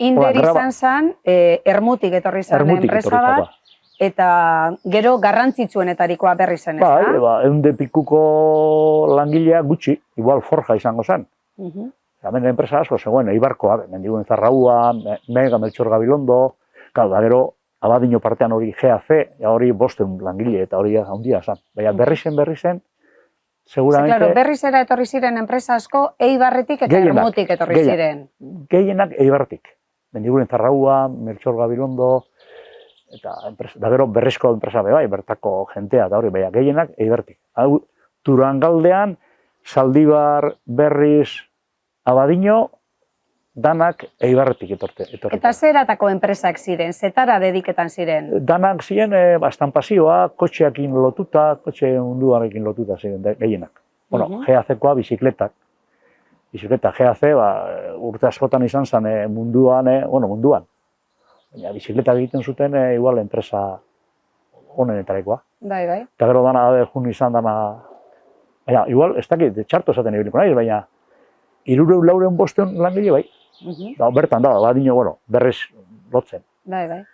Inder izan zen, Ermutik etorri zen enpresa bat, eta gero garrantzitsuenetarikoa berri zen, ez da? Bai, 100 pikuko langilea gutxi, igual forja izango zen. Hemen enpresa asko zegoen, Eibarkoa, Mendigun Zarraua, Mega Meltxor Gabilondo, da gero, Abadiño partean hori GAC, hori 500 langile, eta hori handia zen. Baina berri zen, seguramente... Claro, berrizera etorri ziren enpresa asko, Eibarretik eta Ermutik etorri ziren. Gehienak Eibarretik. Mendiguren Zarraua, Meltxor Gabilondo, eta gero berrizko enpresa bai, bertako jentea, eta hori, baina gehienak Eibarretik. Turangaldean, Zaldibar, Berriz, Abadiño, danak Eibarretik etorri. Eta zeratako enpresak ziren, zetara dediketan ziren? Danak ziren, estampazioa, kotxeakin lotuta, kotxe munduarekin lotuta ziren gehienak. Bueno, GAC-koa bizikletak. Bizikleta GAC, urte askotan izan zen munduan. Baina bizikletak egiten zuten, igual, enpresa honenetarekoa. Bai. Eta gero dana, jun izan dana... Baina, igual, ez dakit, txarto esaten ebiliko nahiz, baina 300-400 langile bai. Bertan da, Abadiño, berriz lotzen. Bai.